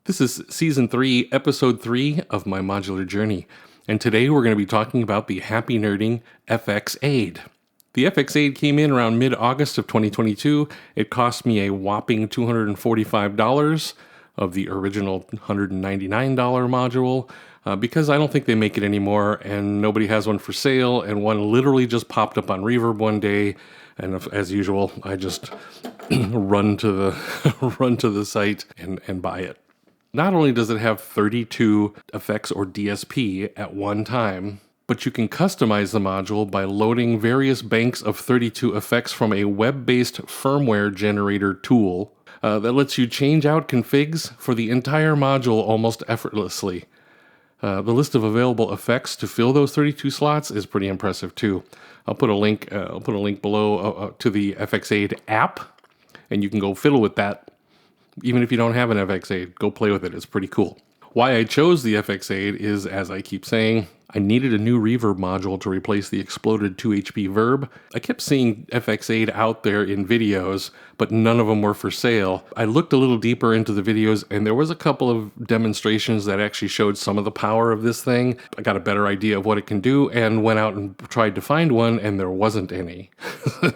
This is Season 3, Episode 3 of my modular journey, and today we're going to be talking about the happy nerding FXAid. The FXAid came in around mid-August of 2022. It cost me a whopping $245 of the original $199 module because I don't think they make it anymore, and nobody has one for sale, and one literally just popped up on Reverb one day, and as usual, I just run to the site and buy it. Not only does it have 32 effects or DSP at one time, but you can customize the module by loading various banks of 32 effects from a web-based firmware generator tool that lets you change out configs for the entire module almost effortlessly. The list of available effects to fill those 32 slots is pretty impressive too. I'll put a link below to the FXAid app, and you can go fiddle with that. Even if you don't have an FXAid, go play with it. It's pretty cool. Why I chose the FXAid is, as I keep saying, I needed a new reverb module to replace the exploded 2 HP Verb. I kept seeing FXAid out there in videos, but none of them were for sale. I looked a little deeper into the videos, and there was a couple of demonstrations that actually showed some of the power of this thing. I got a better idea of what it can do, and went out and tried to find one, and there wasn't any.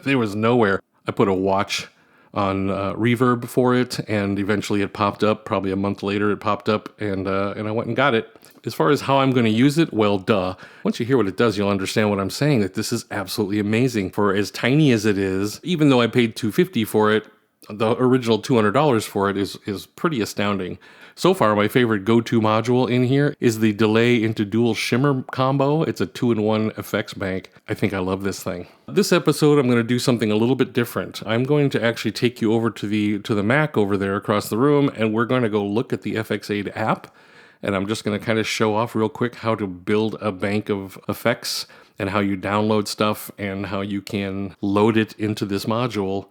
There was nowhere. I put a watch on Reverb for it, and eventually it popped up. Probably a month later it popped up, and I went and got it. As far as how I'm going to use it, well, duh. Once you hear what it does, you'll understand what I'm saying, that this is absolutely amazing. For as tiny as it is, even though I paid $250 for it, the original $200 for it is pretty astounding. So far, my favorite go-to module in here is the delay into dual shimmer combo. It's a 2-in-1 effects bank. I think I love this thing. This episode, I'm going to do something a little bit different. I'm going to actually take you over to the Mac over there across the room, and we're going to go look at the FXAid app. And I'm just going to kind of show off real quick how to build a bank of effects and how you download stuff and how you can load it into this module.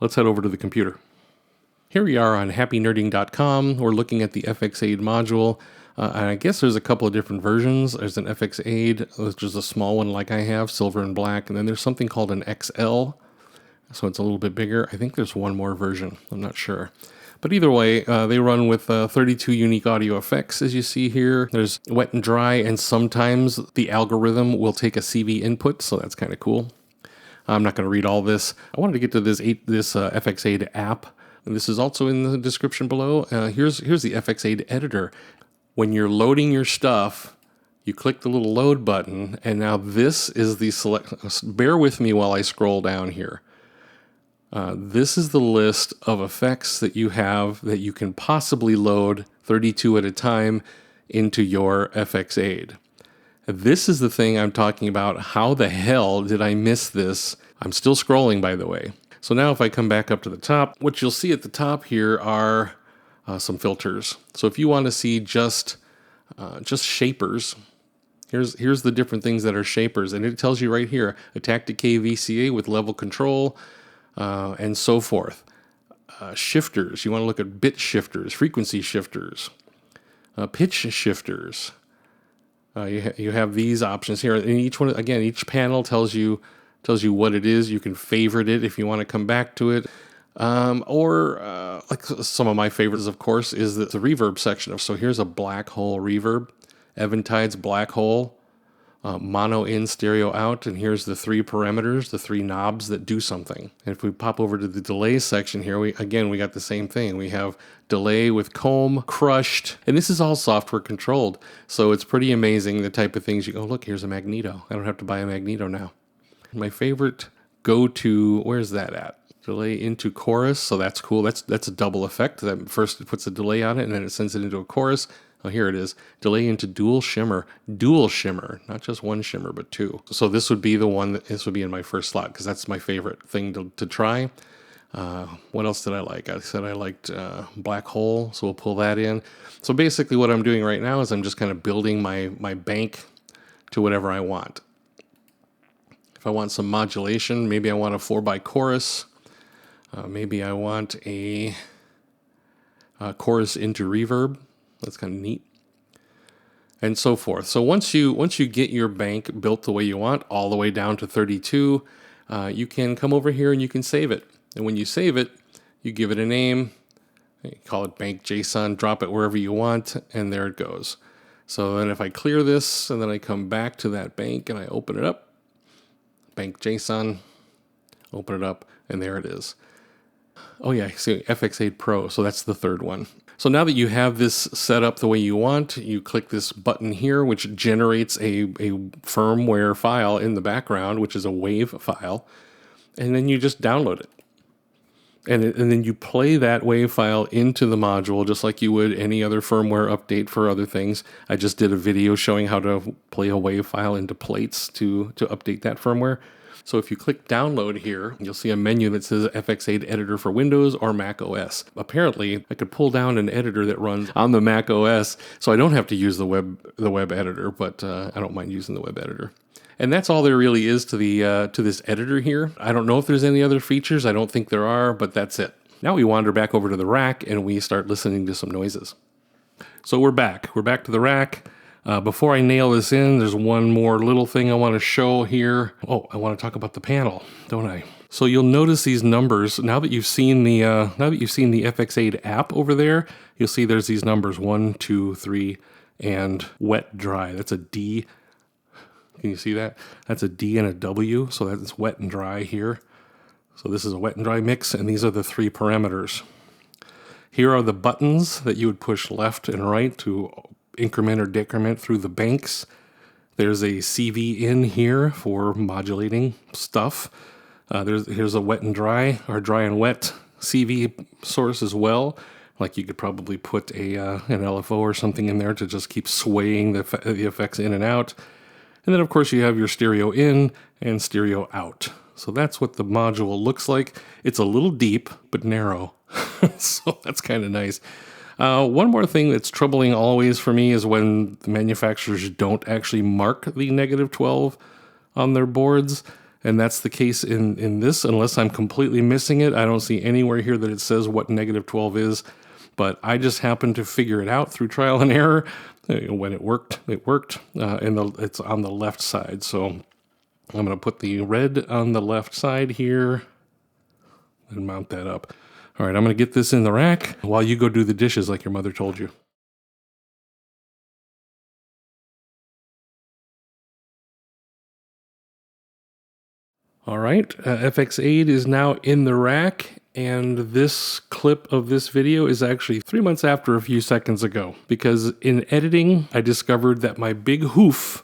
Let's head over to the computer. Here we are on happynerding.com. We're looking at the FXAid module. And I guess there's a couple of different versions. There's an FXAid, which is a small one like I have, silver and black. And then there's something called an XL. So it's a little bit bigger. I think there's one more version. I'm not sure. But either way, they run with 32 unique audio effects, as you see here. There's wet and dry, and sometimes the algorithm will take a CV input, so that's kind of cool. I'm not going to read all this. I wanted to get to this FXAid app. And this is also in the description below. Here's the FXAid editor. When you're loading your stuff, you click the little load button, and now this is the select. Bear with me while I scroll down here. This is the list of effects that you have that you can possibly load 32 at a time into your FXAid. This is the thing I'm talking about. How the hell did I miss this? I'm still scrolling, by the way. So now if I come back up to the top, what you'll see at the top here are some filters. So if you want to see just shapers, here's the different things that are shapers. And it tells you right here, attack decay VCA with level control, and so forth. Shifters, you want to look at bit shifters, frequency shifters, pitch shifters. You have these options here, and each one, again, each panel tells you what it is. You can favorite it if you want to come back to it. Or like some of my favorites, of course, is the reverb section. So here's a black hole reverb, Eventide's black hole, mono in, stereo out, and here's the 3 parameters, the 3 knobs that do something. And if we pop over to the delay section here, we got the same thing. We have delay with comb, crushed, and this is all software controlled. So it's pretty amazing the type of things you go, look, here's a magneto. I don't have to buy a magneto now. My favorite go-to, where's that at? Delay into chorus, so that's cool. That's a double effect. That first it puts a delay on it, and then it sends it into a chorus. Oh, here it is. Delay into dual shimmer. Dual shimmer, not just one shimmer, but 2. So this would be the one this would be in my first slot, because that's my favorite thing to try. What else did I like? I said I liked black hole, so we'll pull that in. So basically what I'm doing right now is I'm just kind of building my bank to whatever I want. If I want some modulation, maybe I want a 4x chorus. Maybe I want a chorus into reverb. That's kind of neat. And so forth. So once you get your bank built the way you want, all the way down to 32, you can come over here and you can save it. And when you save it, you give it a name, You call it bank JSON, drop it wherever you want, and there it goes. So then if I clear this and then I come back to that bank and I open it up, bank JSON, open it up, and there it is. Oh yeah, see FXAid Pro, so that's the third one. So now that you have this set up the way you want, you click this button here, which generates a firmware file in the background, which is a WAV file, and then you just download it. And then you play that WAV file into the module just like you would any other firmware update for other things. I just did a video showing how to play a WAV file into plates to update that firmware. So if you click download here, you'll see a menu that says FXAid editor for Windows or Mac OS. Apparently, I could pull down an editor that runs on the Mac OS, so I don't have to use the web editor, but I don't mind using the web editor. And that's all there really is to this editor here. I don't know if there's any other features. I don't think there are, but that's it. Now we wander back over to the rack and we start listening to some noises. So we're back. We're back to the rack. Before I nail this in, there's one more little thing I want to show here. Oh, I want to talk about the panel, don't I? So you'll notice these numbers now that you've seen the FXAid app over there. You'll see there's these numbers 1, 2, 3, and wet dry. That's a D. Can you see that? That's a D and a W, so that's wet and dry here. So this is a wet and dry mix, and these are the 3 parameters. Here are the buttons that you would push left and right to increment or decrement through the banks. There's a CV in here for modulating stuff. Here's a wet and dry, or dry and wet CV source as well. Like you could probably put an LFO or something in there to just keep swaying the effects in and out. And then, of course, you have your stereo in and stereo out. So that's what the module looks like. It's a little deep, but narrow. So that's kind of nice. One more thing that's troubling always for me is when the manufacturers don't actually mark the -12 on their boards. And that's the case in this, unless I'm completely missing it. I don't see anywhere here that it says what -12 is. But I just happened to figure it out through trial and error. When it worked, it worked. And it's on the left side. So I'm going to put the red on the left side here and mount that up. All right, I'm going to get this in the rack while you go do the dishes like your mother told you. All right, FXAid is now in the rack, and this clip of this video is actually 3 months after a few seconds ago, because in editing, I discovered that my big hoof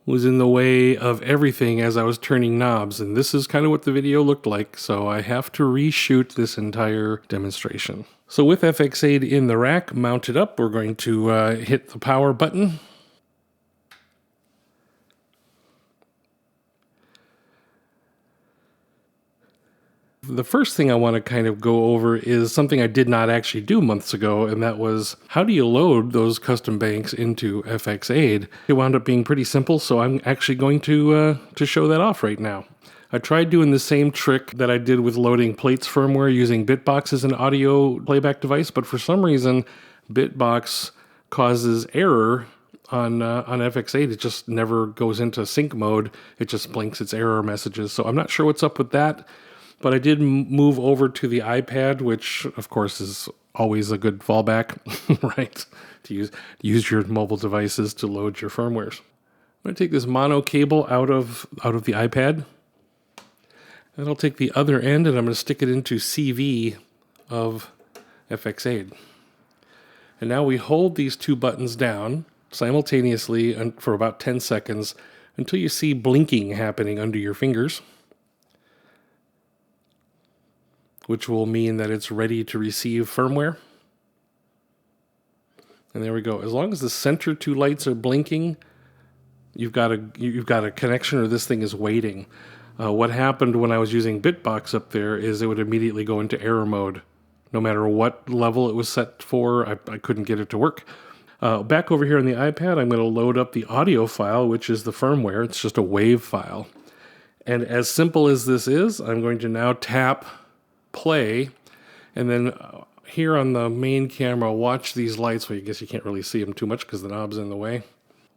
was in the way of everything as I was turning knobs, and this is kind of what the video looked like, so I have to reshoot this entire demonstration. So with FXAid in the rack mounted up, we're going to hit the power button. The first thing I want to kind of go over is something I did not actually do months ago, and that was how do you load those custom banks into FXAid? It wound up being pretty simple, so I'm actually going to show that off right now. I tried doing the same trick that I did with loading Plates firmware using Bitbox as an audio playback device, but for some reason, Bitbox causes error on FXAid. It just never goes into sync mode. It just blinks its error messages, so I'm not sure what's up with that. But I did move over to the iPad, which, of course, is always a good fallback, right? To use your mobile devices to load your firmwares. I'm going to take this mono cable out of the iPad. And I'll take the other end, and I'm going to stick it into CV of FXAid. And now we hold these 2 buttons down simultaneously for about 10 seconds until you see blinking happening under your fingers, which will mean that it's ready to receive firmware. And there we go. As long as the center 2 lights are blinking, you've got a connection, or this thing is waiting. What happened when I was using Bitbox up there is it would immediately go into error mode. No matter what level it was set for, I couldn't get it to work. Back over here on the iPad, I'm going to load up the audio file, which is the firmware. It's just a WAV file. And as simple as this is, I'm going to now tap play, and then here on the main camera, watch these lights. Well, I guess you can't really see them too much because the knob's in the way.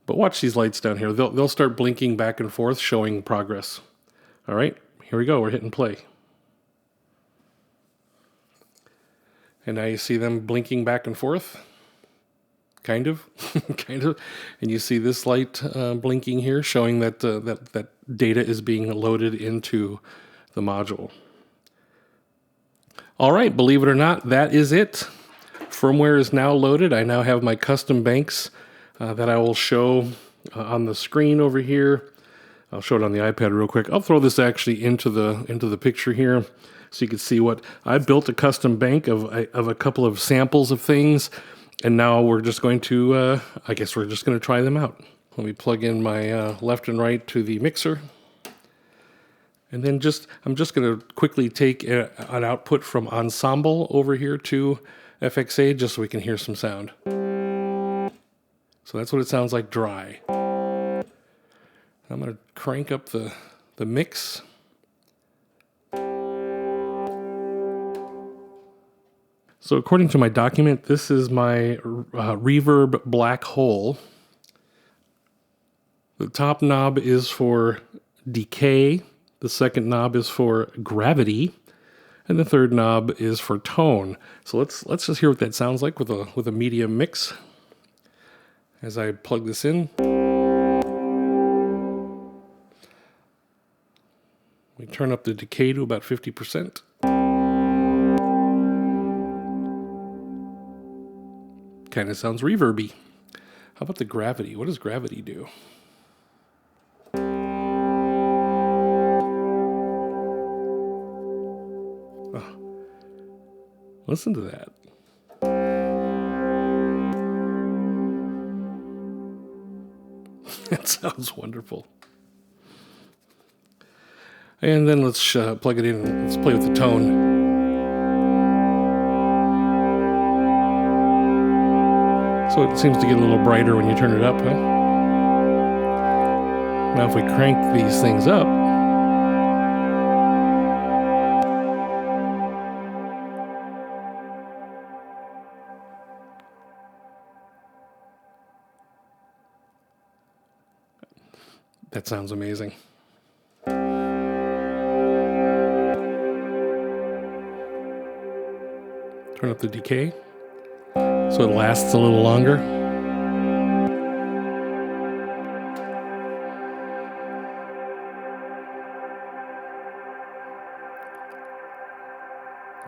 But watch these lights down here. They'll start blinking back and forth, showing progress. All right, here we go. We're hitting play. And now you see them blinking back and forth. Kind of, kind of. And you see this light blinking here, showing that, that data is being loaded into the module. All right, believe it or not, that is it. Firmware is now loaded. I now have my custom banks that I will show on the screen over here. I'll show it on the iPad real quick. I'll throw this actually into the picture here so you can see what I built. A custom bank of a couple of samples of things, and now we're just going to, I guess we're just going to try them out. Let me plug in my left and right to the mixer. And then I'm just going to quickly take an output from Ensemble over here to FXAid just so we can hear some sound. So that's what it sounds like dry. I'm going to crank up the mix. So according to my document, this is my Reverb black hole. The top knob is for decay. The second knob is for gravity, and the third knob is for tone. So let's just hear what that sounds like with a medium mix. As I plug this in, we turn up the decay to about 50%. Kind of sounds reverby. How about the gravity? What does gravity do? Listen to that. That sounds wonderful. And then let's plug it in and let's play with the tone. So it seems to get a little brighter when you turn it up, huh? Now if we crank these things up, that sounds amazing. Turn up the decay so it lasts a little longer.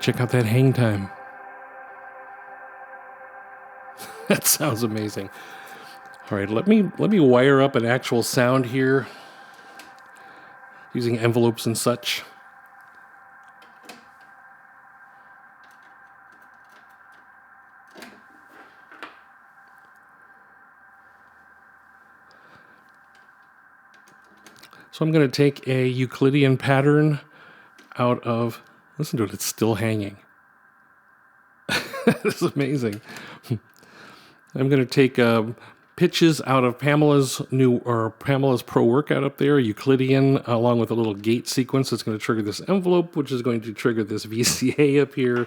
Check out that hang time. That sounds amazing. All right, let me wire up an actual sound here using envelopes and such. So I'm going to take a Euclidean pattern out of, listen to it, it's still hanging. This is amazing. I'm going to take pitches out of Pamela's Pro Workout up there, Euclidean, along with a little gate sequence that's going to trigger this envelope, which is going to trigger this VCA up here. And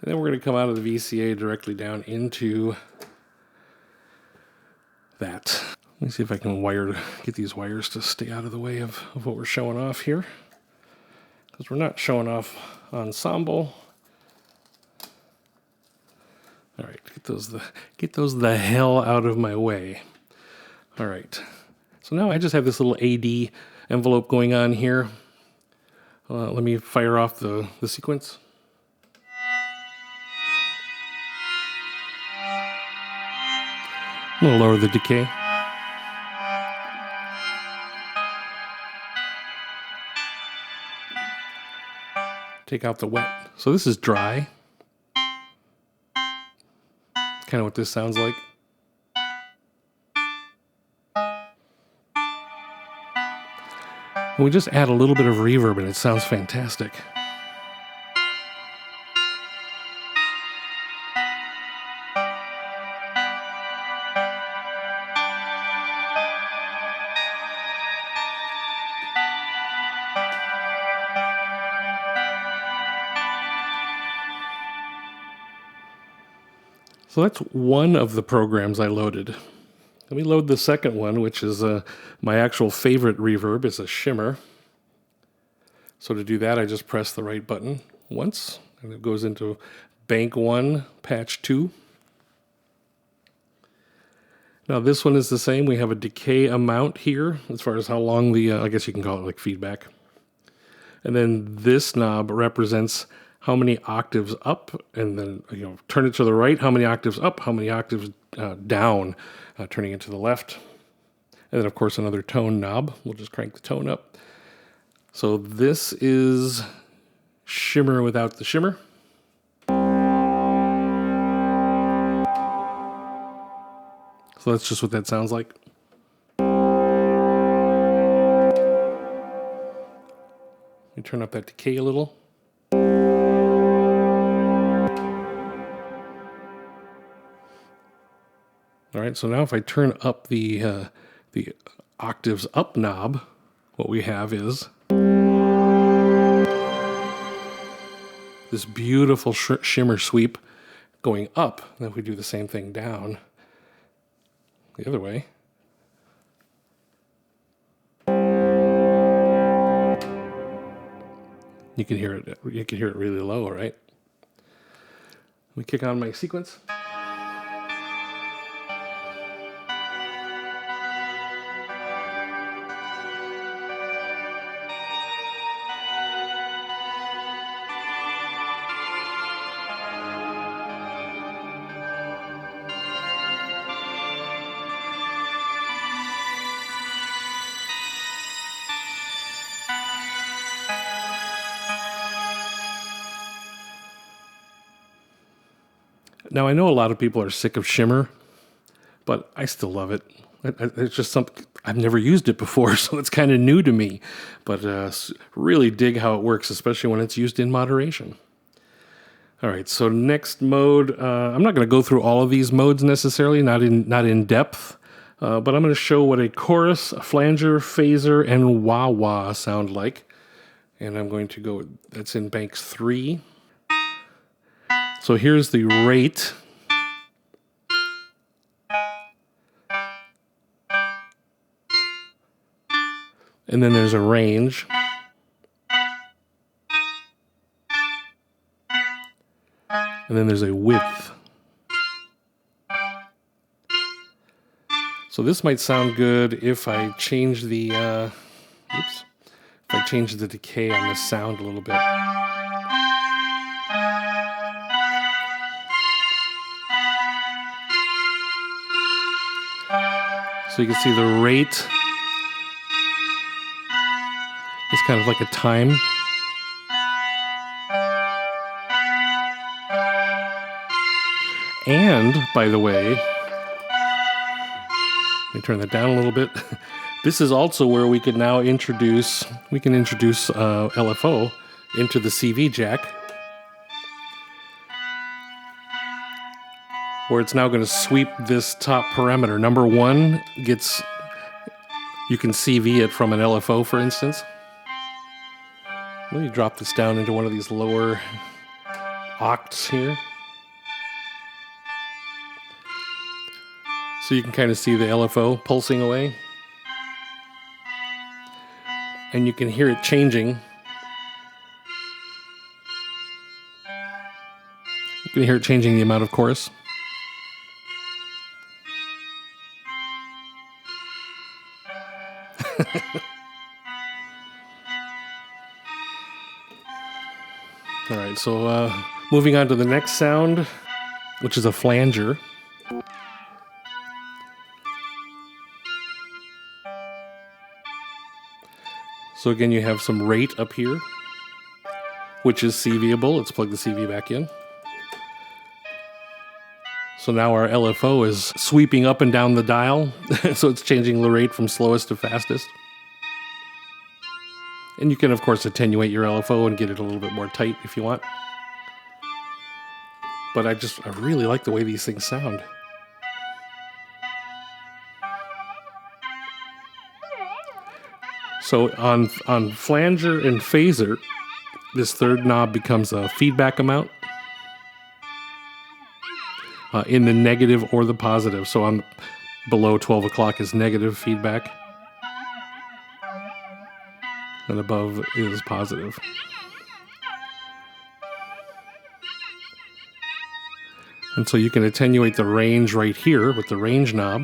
then we're going to come out of the VCA directly down into that. Let me see if I can get these wires to stay out of the way of what we're showing off here. Because we're not showing off Ensemble. All right, get those the hell out of my way. All right, so now I just have this little AD envelope going on here. Let me fire off the sequence. I'm gonna lower the decay. Take out the wet. So this is dry. Kind of what this sounds like. And we just add a little bit of reverb and it sounds fantastic. So that's one of the programs I loaded. Let me load the second one, which is my actual favorite reverb. It's a Shimmer. So to do that, I just press the right button once, and it goes into bank 1, patch 2. Now this one is the same. We have a decay amount here as far as how long the, I guess you can call it like feedback. And then this knob represents how many octaves up, and then turn it to the right, how many octaves up, how many octaves down, turning it to the left. And then of course another tone knob. We'll just crank the tone up. So this is Shimmer without the shimmer. So that's just what that sounds like. We turn up that decay a little. All right, so now if I turn up the octaves up knob, what we have is this beautiful shimmer sweep going up. Now if we do the same thing down the other way, you can hear it. You can hear it really low, right? Let me kick on my sequence. Now, I know a lot of people are sick of Shimmer, but I still love it. It's just something, I've never used it before, so it's kind of new to me. But really dig how it works, especially when it's used in moderation. All right, so next mode, I'm not going to go through all of these modes necessarily, not in depth, but I'm going to show what a chorus, a flanger, phaser, and wah-wah sound like. And I'm going to go, that's in banks 3. So here's the rate. And then there's a range. And then there's a width. So this might sound good if I change the, if I change the decay on the sound a little bit. So you can see the rate is kind of like a time. And, by the way, let me turn that down a little bit. This is also where we can now introduce, LFO into the CV jack, where it's now going to sweep this top parameter. Number 1 gets, you can CV it from an LFO, for instance. Let me drop this down into one of these lower octs here. So you can kind of see the LFO pulsing away. And you can hear it changing. You can hear it changing the amount of chorus. All right, so moving on to the next sound, which is a flanger. So again, you have some rate up here, which is CVable. Let's plug the CV back in. So now our LFO is sweeping up and down the dial, so it's changing the rate from slowest to fastest. And you can, of course, attenuate your LFO and get it a little bit more tight if you want. But I really like the way these things sound. So on flanger and phaser, this third knob becomes a feedback amount in the negative or the positive. So on below 12 o'clock is negative feedback, and above is positive. And so you can attenuate the range right here with the range knob.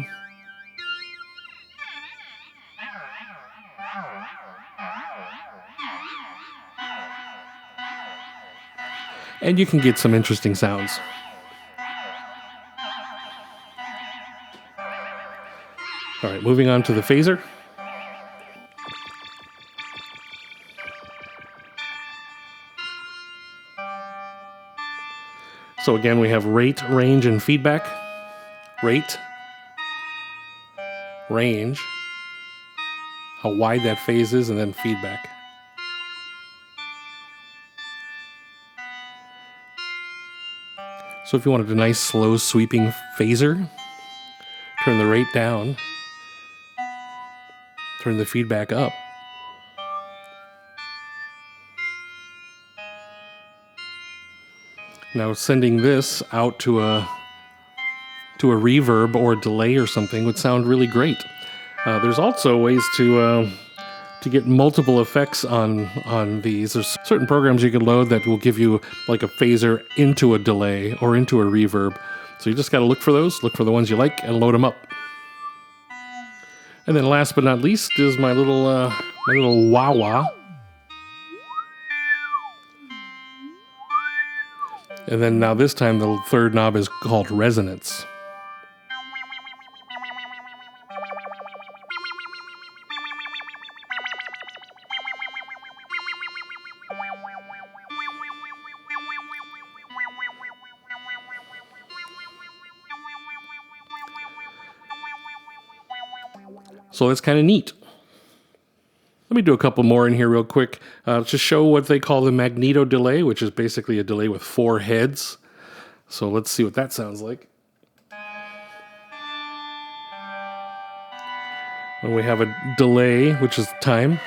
And you can get some interesting sounds. All right, moving on to the phaser. So again, we have rate, range, and feedback. Rate, range, how wide that phase is, and then feedback. So if you wanted a nice, slow, sweeping phaser, turn the rate down, turn the feedback up. Now sending this out to a reverb or a delay or something would sound really great. There's also ways to get multiple effects on these. There's certain programs you can load that will give you like a phaser into a delay or into a reverb. So you just got to look for those, look for the ones you like, and load them up. And then last but not least is my little wah-wah. And then now this time the third knob is called resonance. So that's kind of neat. Let me do a couple more in here real quick to show what they call the magneto delay, which is basically a delay with 4 heads. So let's see what that sounds like. And we have a delay, which is time.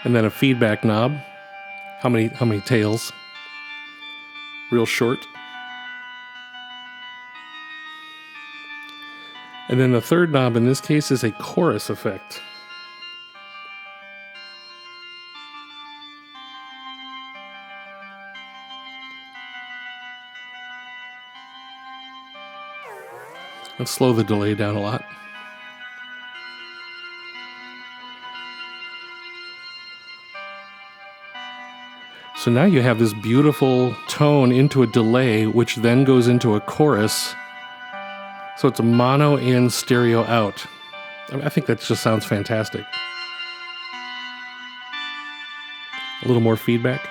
And then a feedback knob. How many tails? Real short. And then the third knob in this case is a chorus effect. Let's slow the delay down a lot. So now you have this beautiful tone into a delay, which then goes into a chorus. So it's a mono in, stereo out. I think that just sounds fantastic. A little more feedback.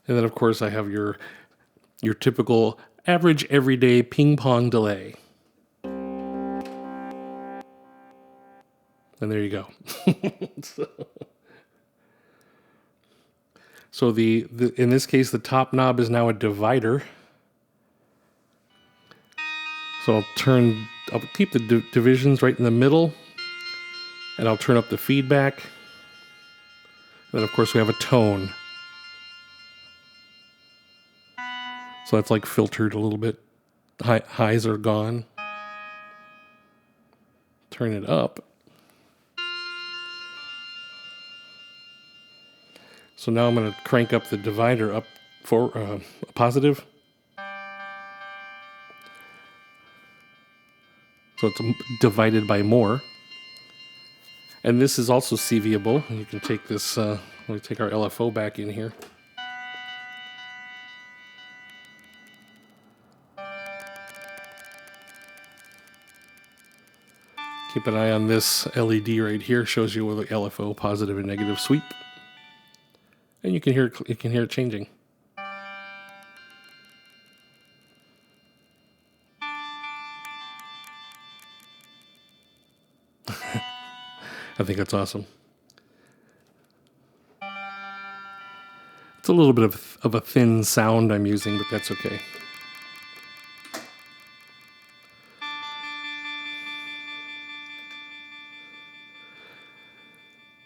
And then, of course, I have your typical average everyday ping-pong delay. And there you go. So the in this case, the top knob is now a divider. So I'll keep the divisions right in the middle, and I'll turn up the feedback. And then, of course, we have a tone. So that's like filtered a little bit. Highs are gone. Turn it up. So now I'm going to crank up the divider up for a positive. So it's divided by more. And this is also CVable. You can take this, let me take our LFO back in here. Keep an eye on this LED right here. Shows you the LFO positive and negative sweep, and you can hear it changing. I think that's awesome. It's a little bit of a thin sound I'm using, but that's okay.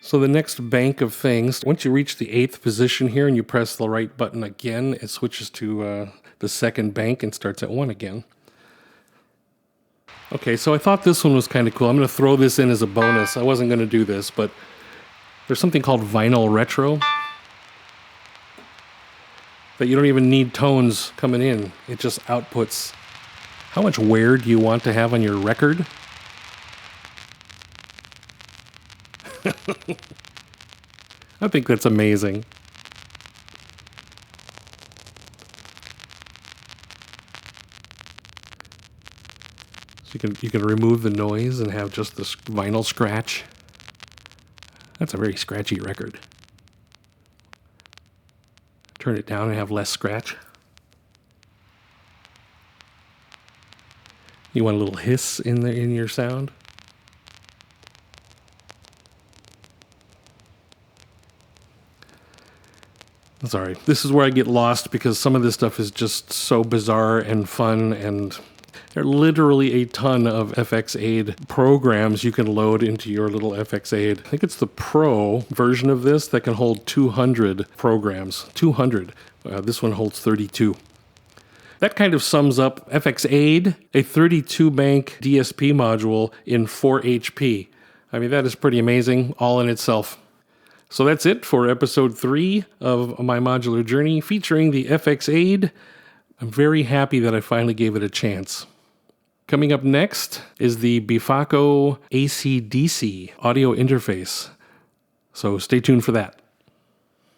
So the next bank of things, once you reach the 8th position here and you press the right button again, it switches to the second bank and starts at 1 again. Okay, so I thought this one was kind of cool. I'm going to throw this in as a bonus. I wasn't going to do this, but there's something called vinyl retro that you don't even need tones coming in. It just outputs. How much wear do you want to have on your record? I think that's amazing. So you can remove the noise and have just this vinyl scratch. That's a very scratchy record. Turn it down and have less scratch. You want a little hiss in your sound? Sorry, this is where I get lost because some of this stuff is just so bizarre and fun, and there are literally a ton of FXAid programs you can load into your little FXAid. I think it's the Pro version of this that can hold 200 programs. 200. This one holds 32. That kind of sums up FXAid, a 32-bank DSP module in 4 HP. I mean, that is pretty amazing all in itself. So that's it for episode 3 of my modular journey featuring the FXAid. I'm very happy that I finally gave it a chance. Coming up next is the Bifaco AC-DC audio interface. So stay tuned for that.